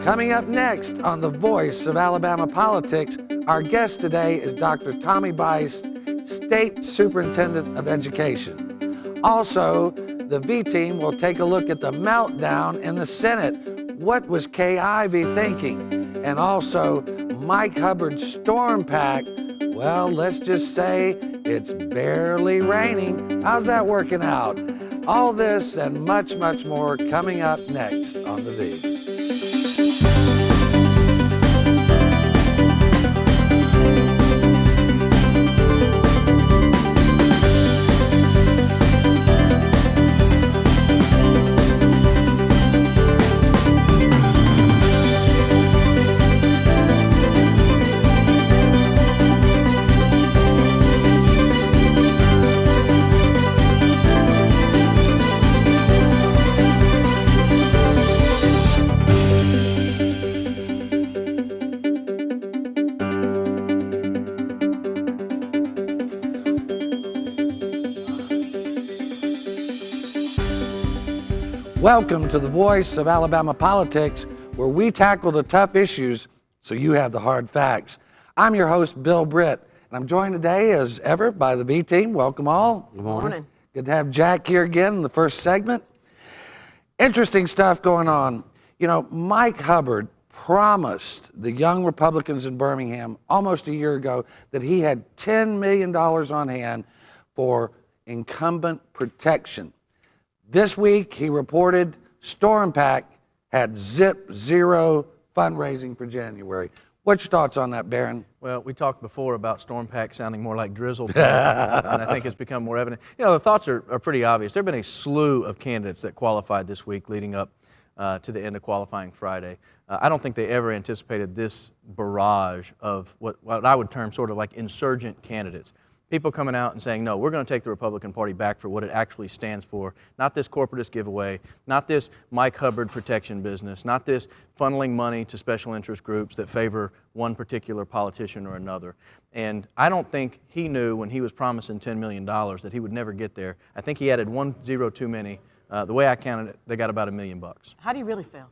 Coming up next on The Voice of Alabama Politics, our guest today is Dr. Tommy Bice, State Superintendent of Education. Also, the V-Team will take a look at the meltdown in the Senate. What was Kay Ivey thinking? And also, Mike Hubbard's storm pack. Well, let's just say it's barely raining. How's that working out? All this and much, much more coming up next on The V. Welcome to The Voice of Alabama Politics, where we tackle the tough issues so you have the hard facts. I'm your host, Bill Britt, and I'm joined today, as ever, by the V-Team. Welcome all. Good morning. Good to have Jack here again in the first segment. Interesting stuff going on. You know, Mike Hubbard promised the young Republicans in Birmingham almost a year ago that he had $10 million on hand for incumbent protection. This week, he reported Storm PAC had zero fundraising for January. What's your thoughts on that, Barron? Well, we talked before about Storm PAC sounding more like drizzle, and I think it's become more evident. You know, the thoughts are pretty obvious. There have been a slew of candidates that qualified this week leading up to the end of qualifying Friday. I don't think they ever anticipated this barrage of what I would term sort of like insurgent candidates. People coming out and saying, no, we're going to take the Republican Party back for what it actually stands for, not this corporatist giveaway, not this Mike Hubbard protection business, not this funneling money to special interest groups that favor one particular politician or another. And I don't think he knew when he was promising $10 million that he would never get there. I think he added 1 0 too many. The way I counted it, they got about $1 million. How do you really feel?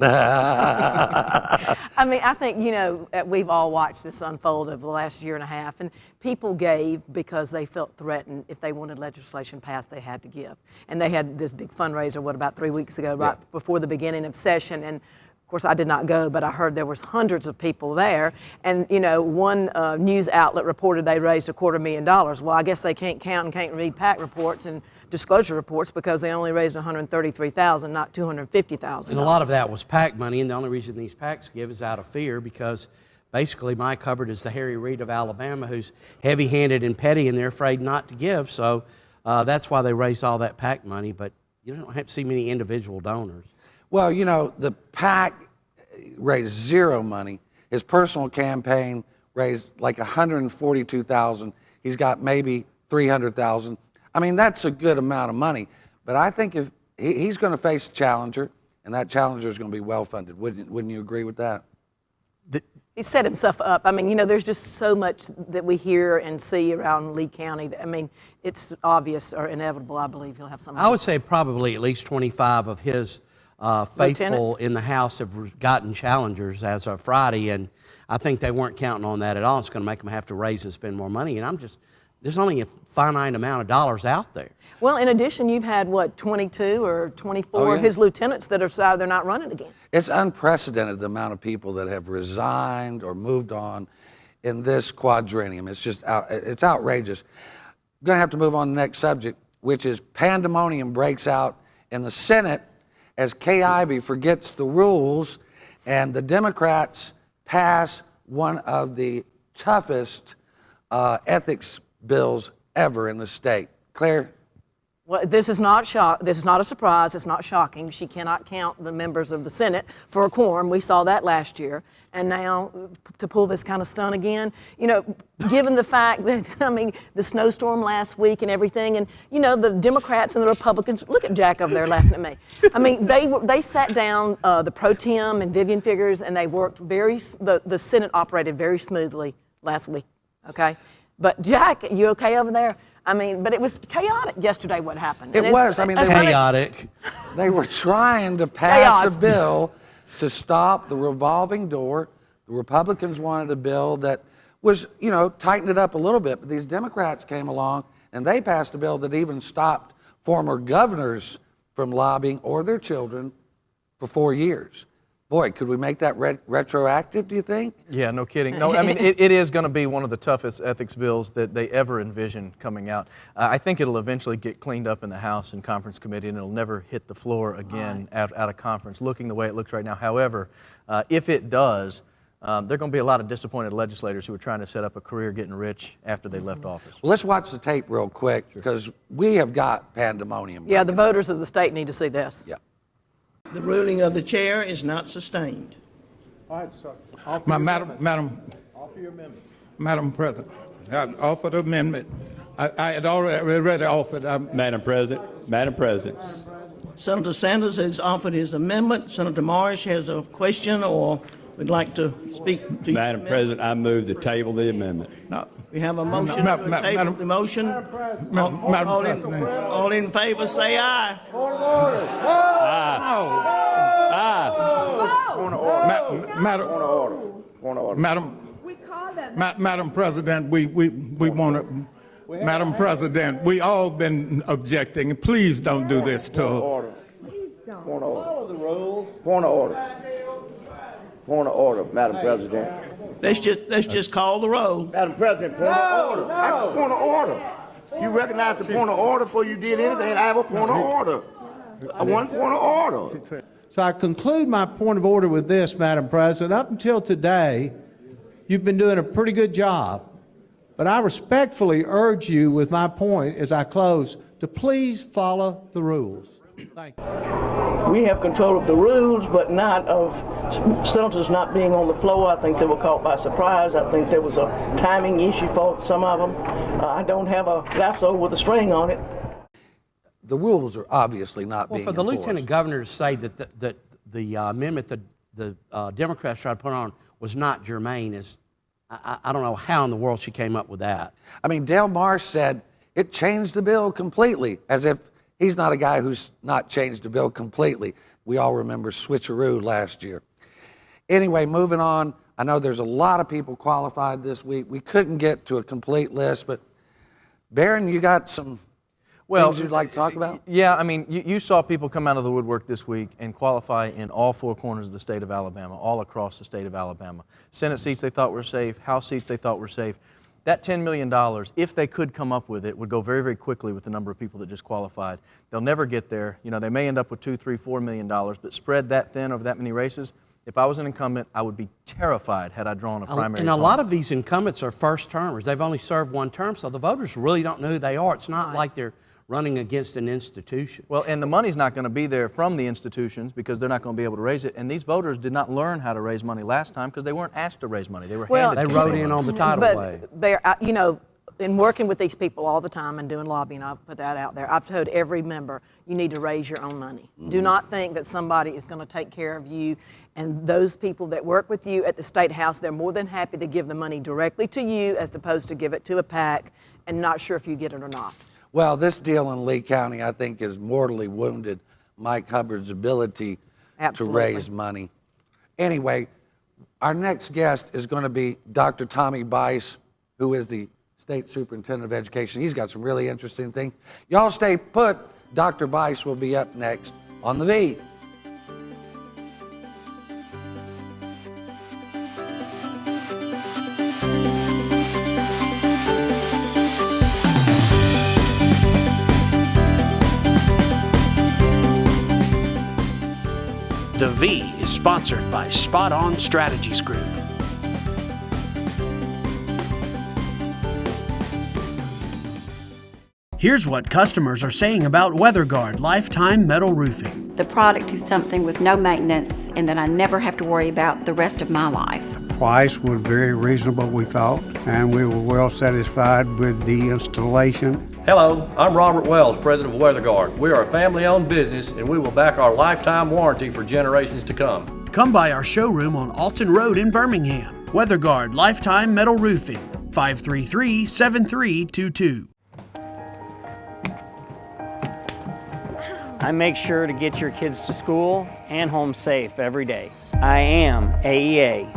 I mean, I think, you know, we've all watched this unfold over the last year and a half, and people gave because they felt threatened. If they wanted legislation passed, they had to give. And they had this big fundraiser, about 3 weeks ago, right before the beginning of session. And of course, I did not go, but I heard there was hundreds of people there. And, you know, one news outlet reported they raised $250,000. Well, I guess they can't count and can't read PAC reports and disclosure reports because they only raised $133,000, not $250,000. And a lot of that was PAC money, and the only reason these PACs give is out of fear because basically Mike Hubbard is the Harry Reid of Alabama who's heavy-handed and petty, and they're afraid not to give. So that's why they raised all that PAC money, but you don't have to see many individual donors. Well, you know, the PAC raised zero money. His personal campaign raised like $142,000. He's got maybe $300,000. I mean, that's a good amount of money. But I think if he's going to face a challenger, and that challenger is going to be well funded. Wouldn't you agree with that? He set himself up. I mean, you know, there's just so much that we hear and see around Lee County. I mean, it's obvious or inevitable. I believe he'll have something. I would say probably at least 25 of his faithful in the House have gotten challengers as of Friday, and I think they weren't counting on that at all. It's going to make them have to raise and spend more money, and there's only a finite amount of dollars out there. Well, in addition, you've had, 22 or 24 of his lieutenants that have decided they're not running again. It's unprecedented, the amount of people that have resigned or moved on in this quadrennium. It's just it's outrageous. I'm going to have to move on to the next subject, which is pandemonium breaks out in the Senate as Kay Ivey forgets the rules and the Democrats pass one of the toughest ethics bills ever in the state. Claire? Well, this is not a surprise. It's not shocking. She cannot count the members of the Senate for a quorum. We saw that last year. And now to pull this kind of stunt again, you know, given the fact that, I mean, the snowstorm last week and everything, and, you know, the Democrats and the Republicans, look at Jack over there laughing at me. I mean, they sat down, the pro tem and Vivian Figures, and they worked the Senate operated very smoothly last week, okay? But Jack, you okay over there? I mean, but it was chaotic yesterday what happened. It was. I mean, chaotic. They were trying to pass a bill to stop the revolving door. The Republicans wanted a bill that was, tighten it up a little bit, but these Democrats came along and they passed a bill that even stopped former governors from lobbying or their children for 4 years. Boy, could we make that retroactive, do you think? Yeah, no kidding. No, I mean, it is going to be one of the toughest ethics bills that they ever envision coming out. I think it'll eventually get cleaned up in the House and Conference Committee, and it'll never hit the floor again out of conference, looking the way it looks right now. However, if it does, there are going to be a lot of disappointed legislators who are trying to set up a career getting rich after they left office. Well, let's watch the tape real quick, because we have got pandemonium. Yeah, the voters of the state need to see this. Yeah. The ruling of the chair is not sustained. All right, sir. Madam President, I offered an amendment. I had already offered. Madam President. Senator Sanders has offered his amendment. Senator Marsh has a question or would like to speak to you. Madam President, I move to table the amendment. No. We have a motion to table the motion. All in favor, say aye. Madam President, we want to. Madam President, we all been objecting. Please don't do this to her. Point of order. Follow the rules. Point of order. Point of order, Madam President. Let's just call the roll. Madam President, point of order. I have a point of order. You recognize the point of order before you did anything. I have a point of order. One point of order. So I conclude my point of order with this, Madam President. Up until today, you've been doing a pretty good job. But I respectfully urge you with my point as I close to please follow the rules. Thank you. We have control of the rules, but not of senators not being on the floor. I think they were caught by surprise. I think there was a timing issue for some of them. I don't have a lasso with a string on it. The rules are obviously not being Well, for the enforced. lieutenant governor to say that the amendment that the Democrats tried to put on was not germane is, I don't know how in the world she came up with that. I mean, Dale Marsh said it changed the bill completely, as if he's not a guy who's not changed the bill completely. We all remember switcheroo last year. Anyway, moving on. I know there's a lot of people qualified this week. We couldn't get to a complete list, but Barron, you got some things you'd like to talk about? Yeah, I mean, you saw people come out of the woodwork this week and qualify in all four corners of the state of Alabama, all across the state of Alabama. Senate seats they thought were safe, House seats they thought were safe. That $10 million, if they could come up with it, would go very, very quickly with the number of people that just qualified. They'll never get there. You know, they may end up with $2, $3, $4 million, but spread that thin over that many races. If I was an incumbent, I would be terrified had I drawn a primary. And a lot of these incumbents are first termers. They've only served one term, so the voters really don't know who they are. It's not like they're running against an institution. Well, and the money's not going to be there from the institutions because they're not going to be able to raise it. And these voters did not learn how to raise money last time because they weren't asked to raise money. They were handed They to wrote them. in on the tidal wave. But, you know, in working with these people all the time and doing lobbying, I've put that out there. I've told every member, you need to raise your own money. Do not think that somebody is going to take care of you. And those people that work with you at the State House, they're more than happy to give the money directly to you as opposed to give it to a PAC and not sure if you get it or not. Well, this deal in Lee County, I think, has mortally wounded Mike Hubbard's ability to raise money. Anyway, our next guest is going to be Dr. Tommy Bice, who is the State Superintendent of Education. He's got some really interesting things. Y'all stay put. Dr. Bice will be up next on The V. The V is sponsored by Spot On Strategies Group. Here's what customers are saying about WeatherGuard Lifetime Metal Roofing. The product is something with no maintenance and that I never have to worry about the rest of my life. The price was very reasonable, we thought, and we were well satisfied with the installation. Hello, I'm Robert Wells, President of WeatherGuard. We are a family-owned business and we will back our lifetime warranty for generations to come. Come by our showroom on Alton Road in Birmingham. WeatherGuard Lifetime Metal Roofing, 533-7322. I make sure to get your kids to school and home safe every day. I am AEA.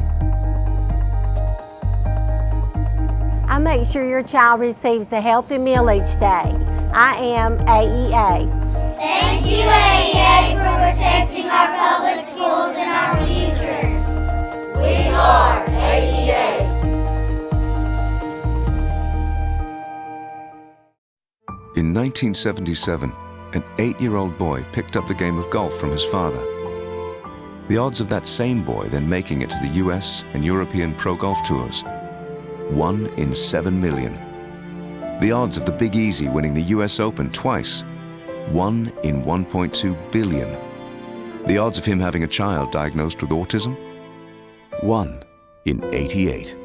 I make sure your child receives a healthy meal each day. I am AEA. Thank you, AEA, for protecting our public schools and our futures. We are AEA. In 1977, an 8-year-old boy picked up the game of golf from his father. The odds of that same boy then making it to the US and European pro golf tours, 1 in 7 million. The odds of the Big Easy winning the US Open twice, 1 in 1.2 billion. The odds of him having a child diagnosed with autism, 1 in 88.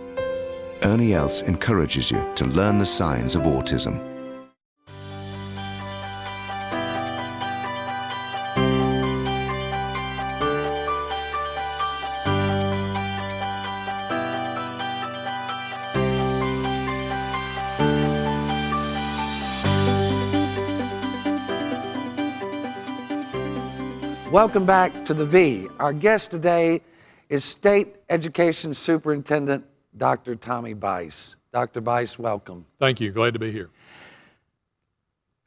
Ernie Els encourages you to learn the signs of autism. Welcome back to the V. Our guest today is State Education Superintendent Dr. Tommy Bice. Dr. Bice, welcome. Thank you. Glad to be here.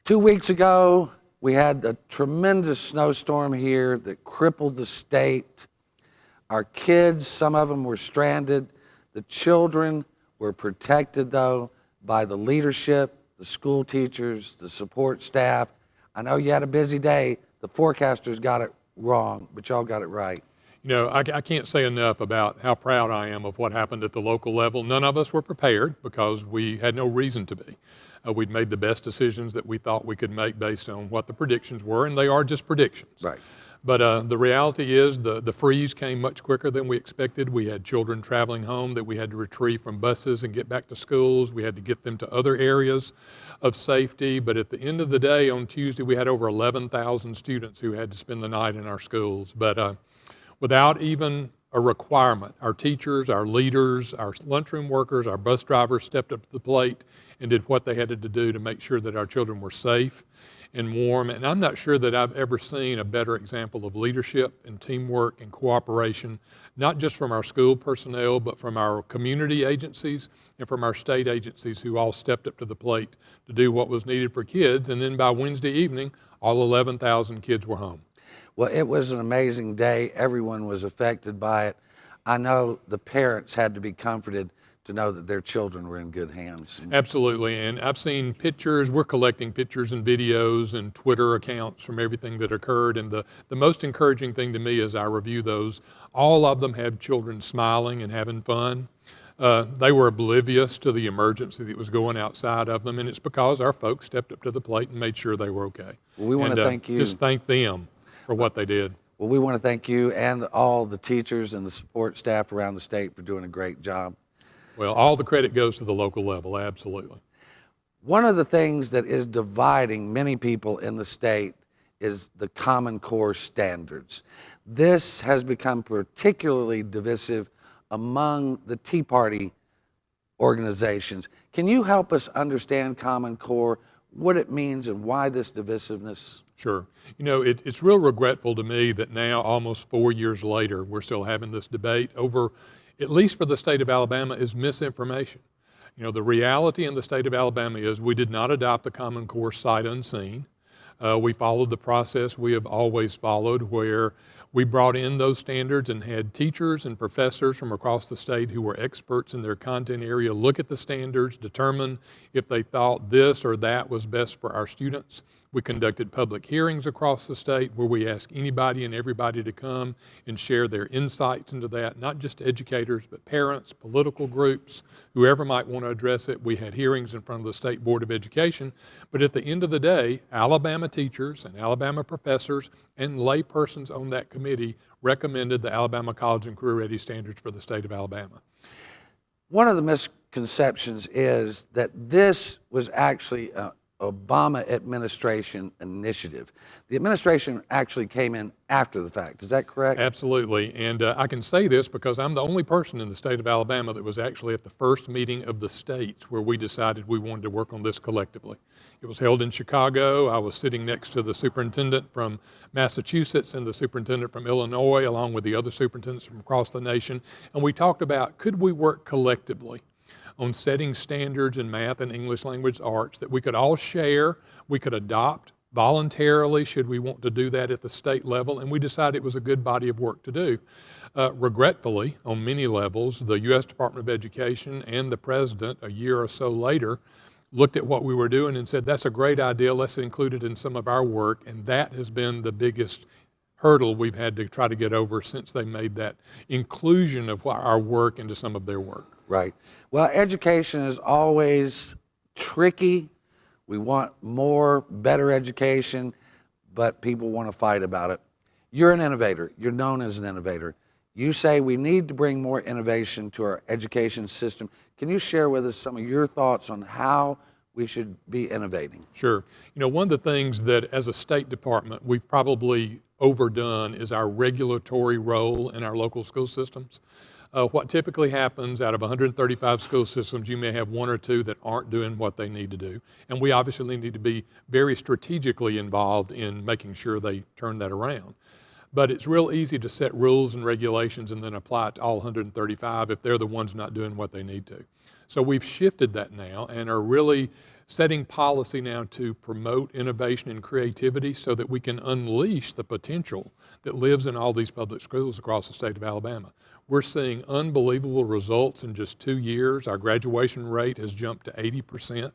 2 weeks ago, we had a tremendous snowstorm here that crippled the state. Our kids, some of them were stranded. The children were protected, though, by the leadership, the school teachers, the support staff. I know you had a busy day. The forecasters got it wrong, but y'all got it right. You know, I can't say enough about how proud I am of what happened at the local level. None of us were prepared because we had no reason to be. We'd made the best decisions that we thought we could make based on what the predictions were, and they are just predictions. Right. But the reality is the freeze came much quicker than we expected. We had children traveling home that we had to retrieve from buses and get back to schools. We had to get them to other areas of safety. But at the end of the day, on Tuesday, we had over 11,000 students who had to spend the night in our schools. But without even a requirement, our teachers, our leaders, our lunchroom workers, our bus drivers stepped up to the plate and did what they had to do to make sure that our children were safe and warm. And I'm not sure that I've ever seen a better example of leadership and teamwork and cooperation, not just from our school personnel, but from our community agencies and from our state agencies who all stepped up to the plate to do what was needed for kids. And then by Wednesday evening, all 11,000 kids were home. Well, it was an amazing day. Everyone was affected by it. I know the parents had to be comforted to know that their children were in good hands. Absolutely, and I've seen pictures. We're collecting pictures and videos and Twitter accounts from everything that occurred, and the most encouraging thing to me as I review those, all of them have children smiling and having fun. They were oblivious to the emergency that was going outside of them, and it's because our folks stepped up to the plate and made sure they were okay. Well, we want to thank you. Just thank them for what they did. Well, we want to thank you and all the teachers and the support staff around the state for doing a great job. Well, all the credit goes to the local level, absolutely. One of the things that is dividing many people in the state is the Common Core standards. This has become particularly divisive among the Tea Party organizations. Can you help us understand Common Core, what it means and why this divisiveness? Sure. You know, it's real regretful to me that now, almost 4 years later, we're still having this debate over, at least for the state of Alabama, is misinformation. You know, the reality in the state of Alabama is we did not adopt the Common Core sight unseen. We followed the process we have always followed, where we brought in those standards and had teachers and professors from across the state who were experts in their content area look at the standards, determine if they thought this or that was best for our students. We conducted public hearings across the state where we asked anybody and everybody to come and share their insights into that, not just educators, but parents, political groups, whoever might want to address it. We had hearings in front of the State Board of Education. But at the end of the day, Alabama teachers and Alabama professors and laypersons on that committee recommended the Alabama College and Career Ready standards for the state of Alabama. One of the misconceptions is that this was actually Obama administration initiative. The administration actually came in after the fact. Is that correct? Absolutely. And I can say this because I'm the only person in the state of Alabama that was actually at the first meeting of the states where we decided we wanted to work on this collectively. It was held in Chicago. I was sitting next to the superintendent from Massachusetts and the superintendent from Illinois, along with the other superintendents from across the nation. And we talked about, could we work collectively on setting standards in math and English language arts that we could all share, we could adopt voluntarily should we want to do that at the state level, and we decided it was a good body of work to do. Regretfully, on many levels, the U.S. Department of Education and the president, a year or so later, looked at what we were doing and said, that's a great idea, let's include it in some of our work, and that has been the biggest hurdle we've had to try to get over since they made that inclusion of our work into some of their work. Right. Well, education is always tricky. We want more, better education, but people want to fight about it. You're an innovator. You're known as an innovator. You say we need to bring more innovation to our education system. Can you share with us some of your thoughts on how we should be innovating? Sure. You know, one of the things that as a State Department we've probably overdone is our regulatory role in our local school systems. What typically happens out of 135 school systems, you may have one or two that aren't doing what they need to do. And we obviously need to be very strategically involved in making sure they turn that around. But it's real easy to set rules and regulations and then apply it to all 135 if they're the ones not doing what they need to. So we've shifted that now and are really setting policy now to promote innovation and creativity so that we can unleash the potential that lives in all these public schools across the state of Alabama. We're seeing unbelievable results in just 2 years. Our graduation rate has jumped to 80%,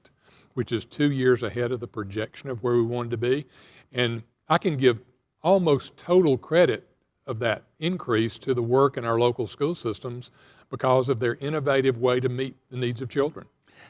which is 2 years ahead of the projection of where we wanted to be. And I can give almost total credit of that increase to the work in our local school systems because of their innovative way to meet the needs of children.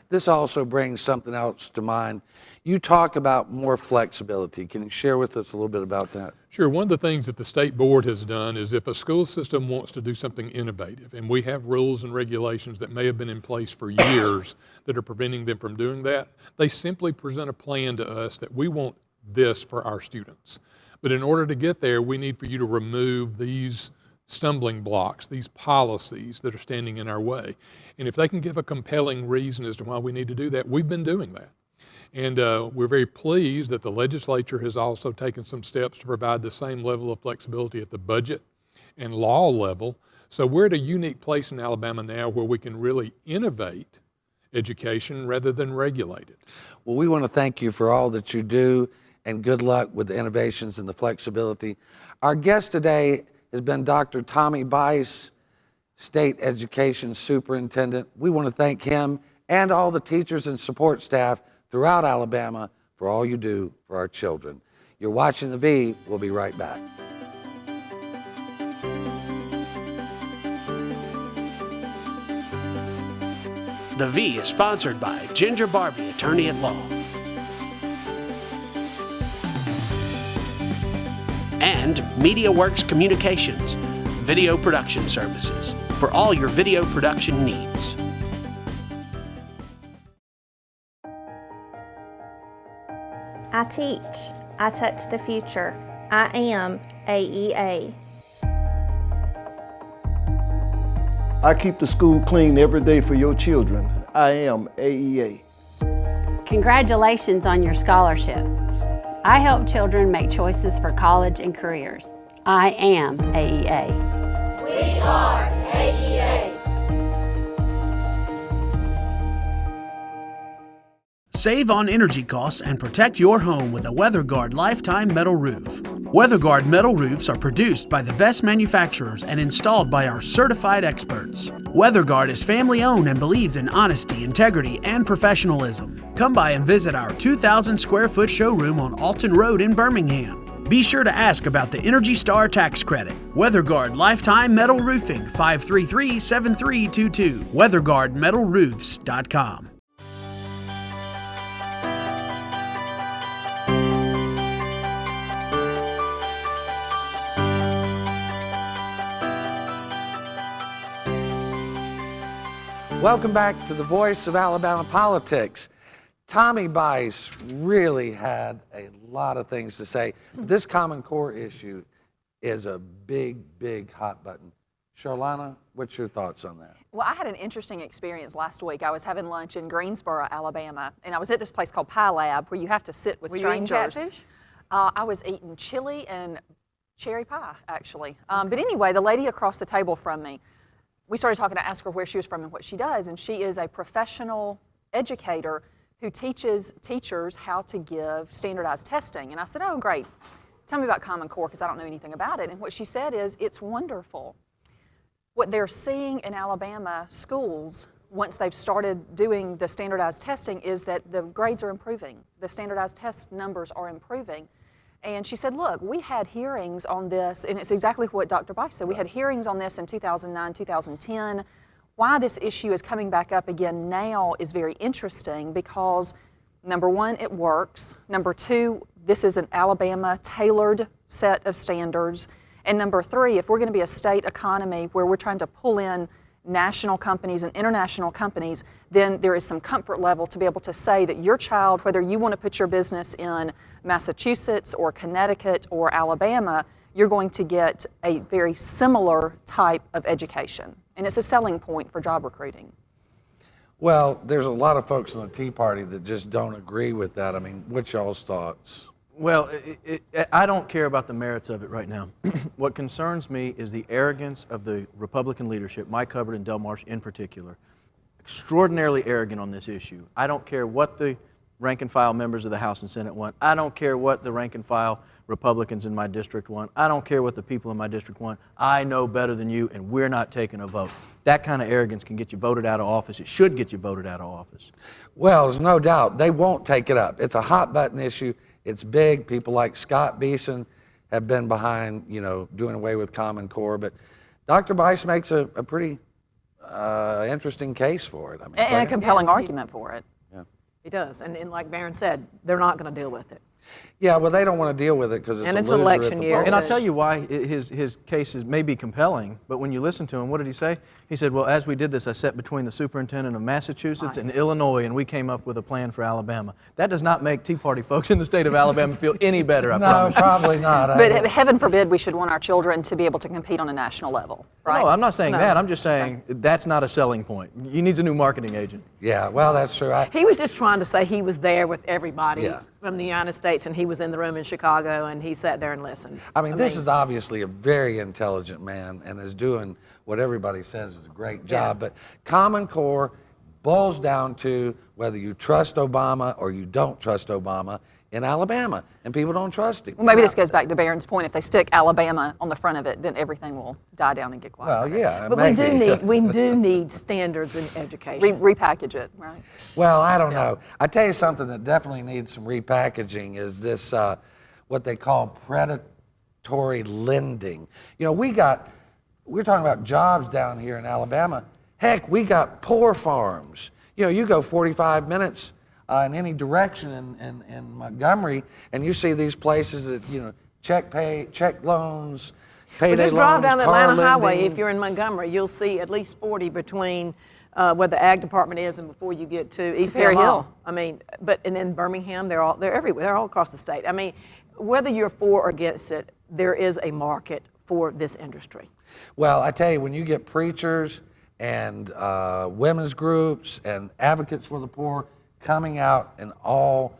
This also brings something else to mind. You talk about more flexibility. Can you share with us a little bit about that? Sure. One of the things that the state board has done is if a school system wants to do something innovative, and we have rules and regulations that may have been in place for years that are preventing them from doing that, they simply present a plan to us that we want this for our students. But in order to get there, we need for you to remove these stumbling blocks, these policies that are standing in our way. And if they can give a compelling reason as to why we need to do that, we've been doing that. And we're very pleased that the legislature has also taken some steps to provide the same level of flexibility at the budget and law level. So we're at a unique place in Alabama now where we can really innovate education rather than regulate it. Well, we want to thank you for all that you do and good luck with the innovations and the flexibility. Our guest today has been Dr. Tommy Bice, State Education Superintendent. We want to thank him and all the teachers and support staff throughout Alabama for all you do for our children. You're watching The V. We'll be right back. The V is sponsored by Ginger Barbee, Attorney at Law. And MediaWorks Communications, video production services for all your video production needs. I teach. I touch the future. I am AEA. I keep the school clean every day for your children. I am AEA. Congratulations on your scholarship. I help children make choices for college and careers. I am AEA. We are AEA. Save on energy costs and protect your home with a WeatherGuard Lifetime Metal Roof. WeatherGuard metal roofs are produced by the best manufacturers and installed by our certified experts. WeatherGuard is family-owned and believes in honesty, integrity, and professionalism. Come by and visit our 2,000 square foot showroom on Alton Road in Birmingham. Be sure to ask about the Energy Star tax credit. WeatherGuard Lifetime Metal Roofing, 533-7322, WeatherGuardMetalRoofs.com. Welcome back to the Voice of Alabama Politics. Tommy Bice really had a lot of things to say. This Common Core issue is a big, big hot button. Charlanna, what's your thoughts on that? Well, I had an interesting experience last week. I was having lunch in Greensboro, Alabama, and I was at this place called Pie Lab where you have to sit with strangers. Were you eating catfish? I was eating chili and cherry pie, actually. But anyway, the lady across the table from me, we started talking to ask her where she was from and what she does, and she is a professional educator who teaches teachers how to give standardized testing. And I said, oh, great. Tell me about Common Core, because I don't know anything about it. And what she said is, it's wonderful. What they're seeing in Alabama schools, once they've started doing the standardized testing, is that the grades are improving. The standardized test numbers are improving. And she said, look, we had hearings on this, and it's exactly what Dr. Bice said. We had hearings on this in 2009, 2010. Why this issue is coming back up again now is very interesting because, number one, it works. Number two, this is an Alabama tailored set of standards. And number three, if we're going to be a state economy where we're trying to pull in national companies and international companies, then there is some comfort level to be able to say that your child, whether you want to put your business in Massachusetts or Connecticut or Alabama, you're going to get a very similar type of education. And it's a selling point for job recruiting. Well, there's a lot of folks in the Tea Party that just don't agree with that. I mean, what's y'all's thoughts? Well, I don't care about the merits of it right now. What concerns me is the arrogance of the Republican leadership, Mike Hubbard and Del Marsh in particular, extraordinarily arrogant on this issue. I don't care what the rank and file members of the House and Senate want. I don't care what the rank and file Republicans in my district want. I don't care what the people in my district want. I know better than you, and we're not taking a vote. That kind of arrogance can get you voted out of office. It should get you voted out of office. Well, there's no doubt. They won't take it up. It's a hot button issue. It's big. People like Scott Beeson have been behind, doing away with Common Core. But Dr. Bice makes a pretty interesting case for it. I mean, and a compelling argument for it. Yeah. He does. And like Barron said, they're not going to deal with it. Yeah, well, they don't want to deal with it because it's a loser at the polls. And I'll tell you why his case may be compelling, but when you listen to him, what did he say? He said, well, as we did this, I sat between the superintendent of Massachusetts and Illinois, and we came up with a plan for Alabama. That does not make Tea Party folks in the state of Alabama feel any better, I promise. No, probably not. But heaven forbid we should want our children to be able to compete on a national level, right? No, I'm not saying that. I'm just saying that's not a selling point. He needs a new marketing agent. Yeah, well, that's true. He was just trying to say he was there with everybody from the United States, and he was in the room in Chicago, and he sat there and listened. I mean, this is obviously a very intelligent man and is doing what everybody says is a great job. But Common Core boils down to whether you trust Obama or you don't trust Obama in Alabama, and people don't trust him. Well, maybe this goes back to Barron's point. If they stick Alabama on the front of it, then everything will die down and get quiet. Well, yeah, but we do need standards in education. Repackage it, right? Well, I don't know. I tell you something that definitely needs some repackaging is this, what they call predatory lending. We're talking about jobs down here in Alabama. Heck, we got poor farms. You go 45 minutes in any direction in Montgomery, and you see these places that, check loans, payday loans, just drive down the Atlanta lending. Highway. If you're in Montgomery, you'll see at least 40 between where the ag department is and before you get to East Perry Hill. I mean, and then Birmingham, they're everywhere. They're all across the state. I mean, whether you're for or against it, there is a market for this industry. Well, I tell you, when you get preachers and women's groups and advocates for the poor coming out and all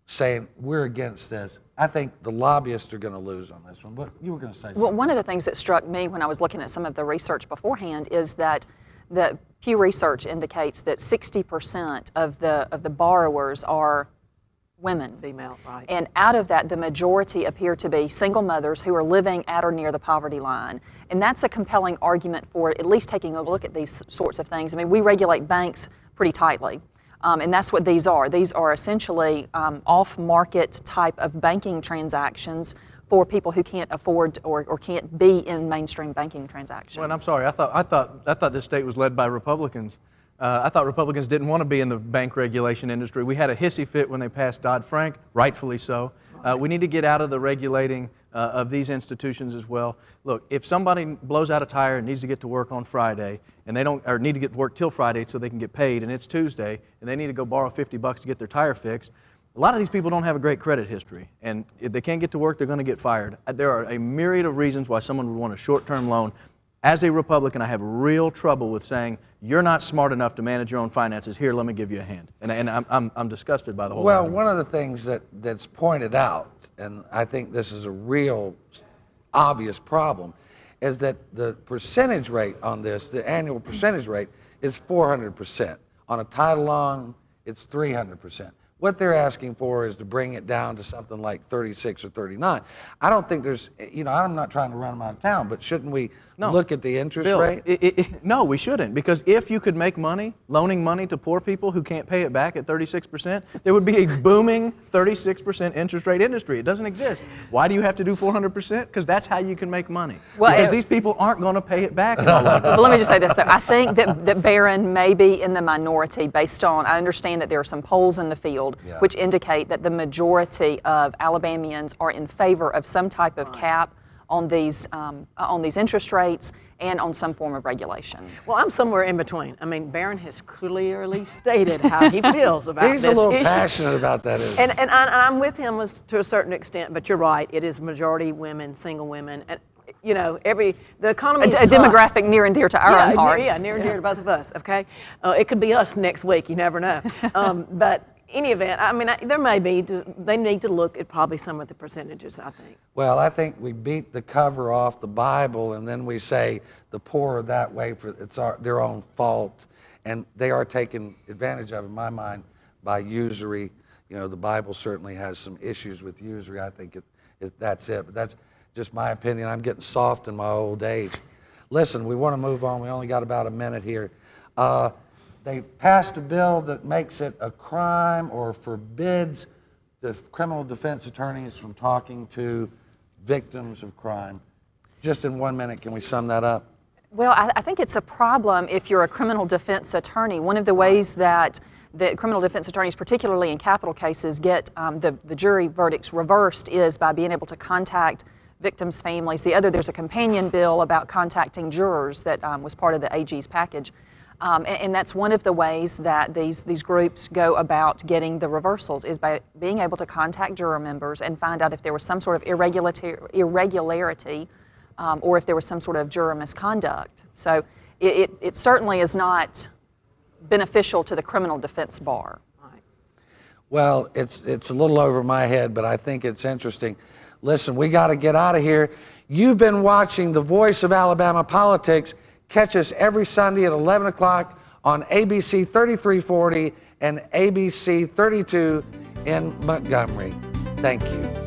saying we're against this, I think the lobbyists are going to lose on this one. But you were going to say something. Well, one of the things that struck me when I was looking at some of the research beforehand is that the Pew Research indicates that 60% of the borrowers are women. Female, right. And out of that, the majority appear to be single mothers who are living at or near the poverty line. And that's a compelling argument for at least taking a look at these sorts of things. I mean, we regulate banks pretty tightly. And that's what these are. These are essentially off-market type of banking transactions for people who can't afford or can't be in mainstream banking transactions. Well, and I'm sorry, I thought this state was led by Republicans. I thought Republicans didn't want to be in the bank regulation industry. We had a hissy fit when they passed Dodd-Frank, rightfully so. We need to get out of the regulating of these institutions as well. Look, if somebody blows out a tire and needs to get to work on Friday, and they don't, or need to get to work till Friday so they can get paid, and it's Tuesday, and they need to go borrow $50 to get their tire fixed, a lot of these people don't have a great credit history, and if they can't get to work, they're going to get fired. There are a myriad of reasons why someone would want a short-term loan. As a Republican, I have real trouble with saying, you're not smart enough to manage your own finances. Here, let me give you a hand. And I'm disgusted by the whole Well, argument. one of the things that's pointed out, and I think this is a real obvious problem, is that the percentage rate on this, the annual percentage rate, is 400%. On a title loan, it's 300%. What they're asking for is to bring it down to something like 36 or 39. I don't think there's, I'm not trying to run them out of town, but shouldn't we look at the interest Bill, rate? No, we shouldn't, because if you could make money loaning money to poor people who can't pay it back at 36%, there would be a booming 36% interest rate industry. It doesn't exist. Why do you have to do 400%? Because that's how you can make money. Because these people aren't going to pay it back. But let me just say this, though. I think that Barron may be in the minority based on, I understand that there are some polls in the field which indicate that the majority of Alabamians are in favor of some type of cap on these interest rates and on some form of regulation. Well, I'm somewhere in between. I mean, Barron has clearly stated how he feels about this He's a little issue. passionate about that issue. And I'm with him to a certain extent, but you're right. It is majority women, single women, and the economy is a demographic near and dear to our own hearts. Yeah, near and dear to both of us. Okay, it could be us next week. You never know. But any event, I mean, they need to look at probably some of the percentages, I think. Well, I think we beat the cover off the Bible, and then we say the poor are that way for their own fault, and they are taken advantage of, in my mind, by usury. The Bible certainly has some issues with usury. I think that's it, but that's just my opinion. I'm getting soft in my old age. Listen, we want to move on. We only got about a minute here. They passed a bill that makes it a crime or forbids the criminal defense attorneys from talking to victims of crime. Just in 1 minute, can we sum that up? Well, I think it's a problem if you're a criminal defense attorney. One of the ways that the criminal defense attorneys, particularly in capital cases, get the jury verdicts reversed is by being able to contact victims' families. The other, there's a companion bill about contacting jurors that was part of the AG's package. And that's one of the ways that these groups go about getting the reversals, is by being able to contact juror members and find out if there was some sort of irregularity or if there was some sort of juror misconduct. So it certainly is not beneficial to the criminal defense bar. Well, it's a little over my head, but I think it's interesting. Listen, we got to get out of here. You've been watching The Voice of Alabama Politics. Catch us every Sunday at 11 o'clock on ABC 3340 and ABC 32 in Montgomery. Thank you.